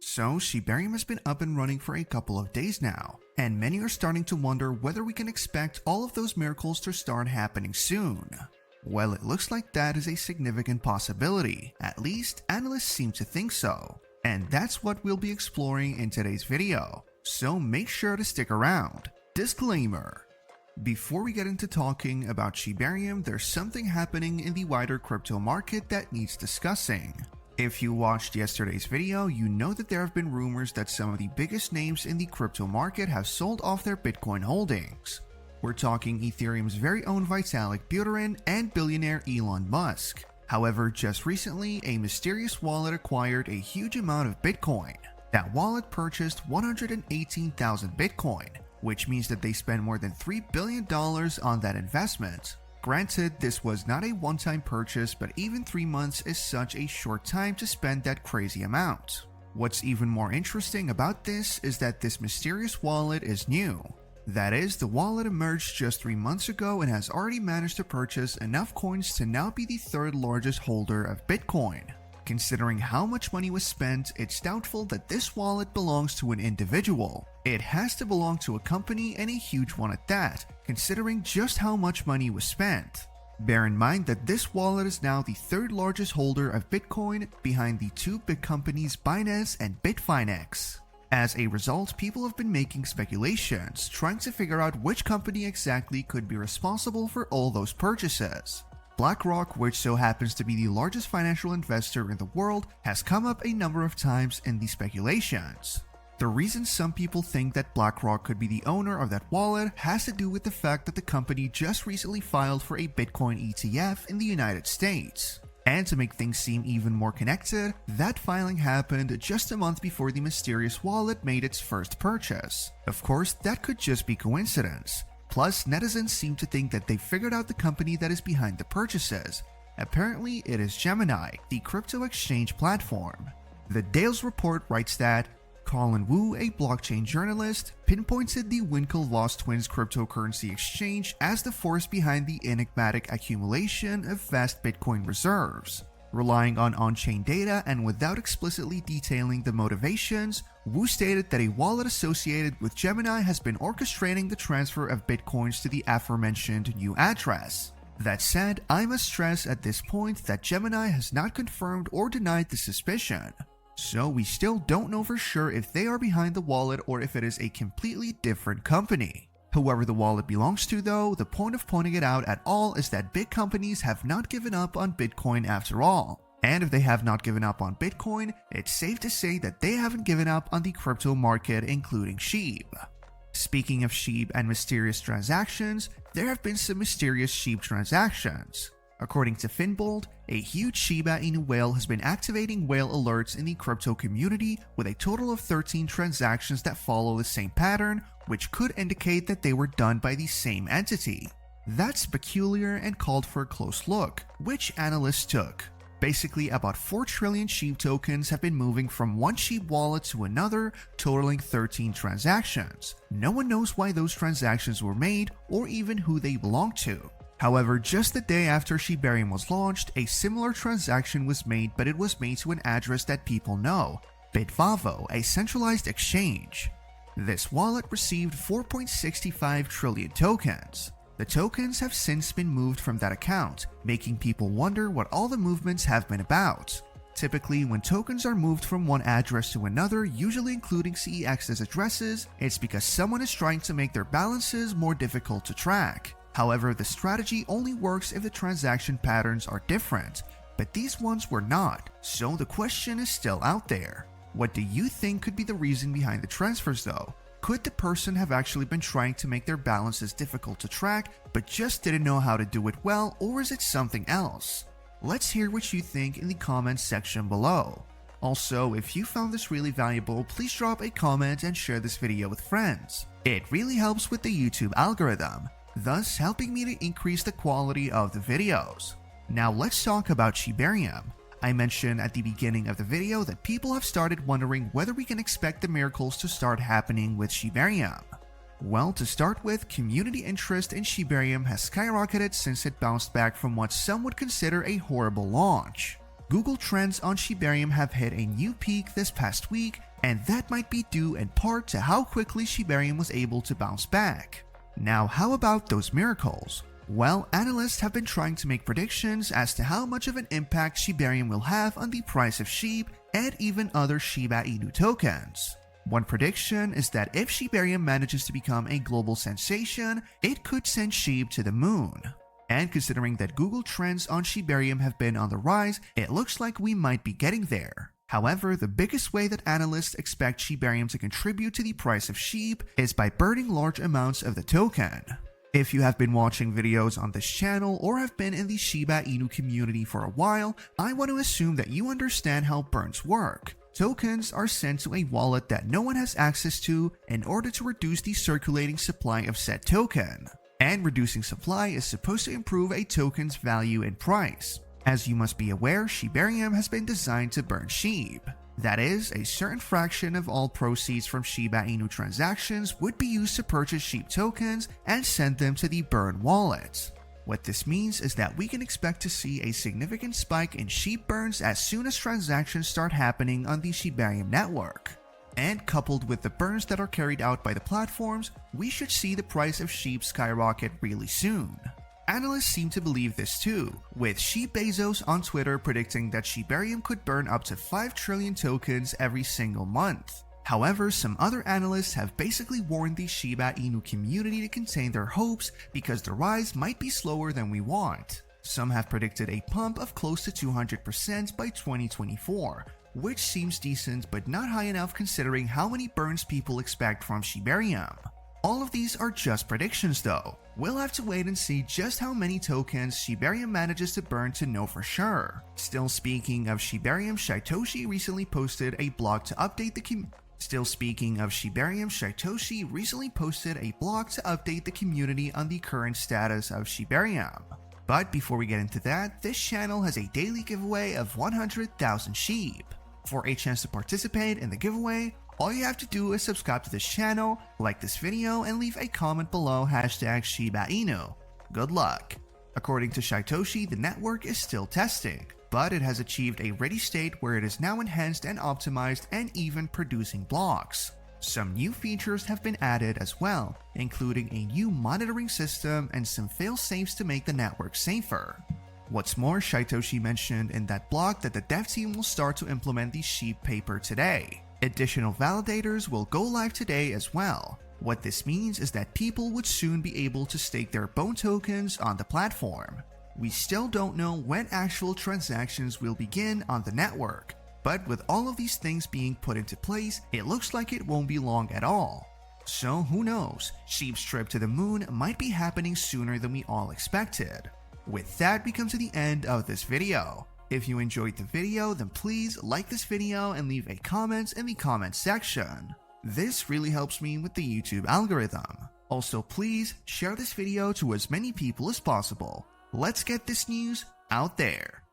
So Shibarium has been up and running for a couple of days now, and many are starting to wonder whether we can expect all of those miracles to start happening soon. Well, it looks like that is a significant possibility, at least analysts seem to think so, and that's what we'll be exploring in today's video, so make sure to stick around. Disclaimer: before we get into talking about Shibarium, there's something happening in the wider crypto market that needs discussing. If you watched yesterday's video, you know that there have been rumors that some of the biggest names in the crypto market have sold off their Bitcoin holdings. We're talking Ethereum's very own Vitalik Buterin and billionaire Elon Musk. However, just recently, a mysterious wallet acquired a huge amount of Bitcoin. That wallet purchased 118,000 Bitcoin, which means that they spent more than $3 billion on that investment. Granted, this was not a one-time purchase, but even 3 months is such a short time to spend that crazy amount. What's even more interesting about this is that this mysterious wallet is new. That is, the wallet emerged just 3 months ago and has already managed to purchase enough coins to now be the third largest holder of Bitcoin. Considering how much money was spent, it's doubtful that this wallet belongs to an individual. It has to belong to a company, and a huge one at that, considering just how much money was spent. Bear in mind that this wallet is now the third largest holder of Bitcoin, behind the two big companies Binance and Bitfinex. As a result, people have been making speculations, trying to figure out which company exactly could be responsible for all those purchases. BlackRock, which so happens to be the largest financial investor in the world, has come up a number of times in the speculations. The reason some people think that BlackRock could be the owner of that wallet has to do with the fact that the company just recently filed for a Bitcoin ETF in the United States. And to make things seem even more connected, that filing happened just a month before the mysterious wallet made its first purchase. Of course, that could just be coincidence. Plus, netizens seem to think that they figured out the company that is behind the purchases. Apparently, it is Gemini, the crypto exchange platform. The Dales report writes that Colin Wu, a blockchain journalist, pinpointed the Winklevoss twins cryptocurrency exchange as the force behind the enigmatic accumulation of vast Bitcoin reserves. Relying on on-chain data and without explicitly detailing the motivations, Wu stated that a wallet associated with Gemini has been orchestrating the transfer of Bitcoins to the aforementioned new address. That said, I must stress at this point that Gemini has not confirmed or denied the suspicion. So we still don't know for sure if they are behind the wallet or if it is a completely different company. Whoever the wallet belongs to though, the point of pointing it out at all is that big companies have not given up on Bitcoin after all. And if they have not given up on Bitcoin, it's safe to say that they haven't given up on the crypto market, including Shib. Speaking of Shib and mysterious transactions, there have been some mysterious Shib transactions. According to Finbold, a huge Shiba Inu whale has been activating whale alerts in the crypto community with a total of 13 transactions that follow the same pattern, which could indicate that they were done by the same entity. That's peculiar and called for a close look, which analysts took. Basically, about 4 trillion Shib tokens have been moving from one Shib wallet to another, totaling 13 transactions. No one knows why those transactions were made or even who they belong to. However, just the day after Shibarium was launched, a similar transaction was made, but it was made to an address that people know, Bitvavo, a centralized exchange. This wallet received 4.65 trillion tokens. The tokens have since been moved from that account, making people wonder what all the movements have been about. Typically, when tokens are moved from one address to another, usually including CEX's addresses, it's because someone is trying to make their balances more difficult to track. However, the strategy only works if the transaction patterns are different, but these ones were not, so the question is still out there. What do you think could be the reason behind the transfers though? Could the person have actually been trying to make their balances difficult to track, but just didn't know how to do it well, or is it something else? Let's hear what you think in the comments section below. Also, if you found this really valuable, please drop a comment and share this video with friends. It really helps with the YouTube algorithm, thus helping me to increase the quality of the videos. Now let's talk about Shibarium. I mentioned at the beginning of the video that people have started wondering whether we can expect the miracles to start happening with Shibarium. Well, to start with, community interest in Shibarium has skyrocketed since it bounced back from what some would consider a horrible launch. Google trends on Shibarium have hit a new peak this past week, and that might be due in part to how quickly Shibarium was able to bounce back. Now, how about those miracles? Well, analysts have been trying to make predictions as to how much of an impact Shibarium will have on the price of Shib and even other Shiba Inu tokens. One prediction is that if Shibarium manages to become a global sensation, it could send Shib to the moon. And considering that Google trends on Shibarium have been on the rise, it looks like we might be getting there. However, the biggest way that analysts expect Shibarium to contribute to the price of Shib is by burning large amounts of the token. If you have been watching videos on this channel or have been in the Shiba Inu community for a while, I want to assume that you understand how burns work. Tokens are sent to a wallet that no one has access to in order to reduce the circulating supply of said token. And reducing supply is supposed to improve a token's value and price. As you must be aware, Shibarium has been designed to burn Shib. That is, a certain fraction of all proceeds from Shiba Inu transactions would be used to purchase Shib tokens and send them to the burn wallet. What this means is that we can expect to see a significant spike in Shib burns as soon as transactions start happening on the Shibarium network. And coupled with the burns that are carried out by the platforms, we should see the price of Shib skyrocket really soon. Analysts seem to believe this too, with Shib Bezos on Twitter predicting that Shibarium could burn up to 5 trillion tokens every single month. However, some other analysts have basically warned the Shiba Inu community to contain their hopes because the rise might be slower than we want. Some have predicted a pump of close to 200% by 2024, which seems decent but not high enough considering how many burns people expect from Shibarium. All of these are just predictions though. We'll have to wait and see just how many tokens Shibarium manages to burn to know for sure. Still speaking of Shibarium, Shytoshi recently posted a blog to update the community on the current status of Shibarium. But before we get into that, this channel has a daily giveaway of 100,000 Shib. For a chance to participate in the giveaway, all you have to do is subscribe to this channel, like this video, and leave a comment below #Shiba Inu. Good luck! According to Shytoshi, the network is still testing, but it has achieved a ready state where it is now enhanced and optimized and even producing blocks. Some new features have been added as well, including a new monitoring system and some fail-safes to make the network safer. What's more, Shytoshi mentioned in that blog that the dev team will start to implement the Shib paper today. Additional validators will go live today as well. What this means is that people would soon be able to stake their Bone tokens on the platform. We still don't know when actual transactions will begin on the network, but with all of these things being put into place, it looks like it won't be long at all. So who knows, Shib's trip to the moon might be happening sooner than we all expected. With that, we come to the end of this video. If you enjoyed the video, then please like this video and leave a comment in the comment section. This really helps me with the YouTube algorithm. Also, please share this video to as many people as possible. Let's get this news out there.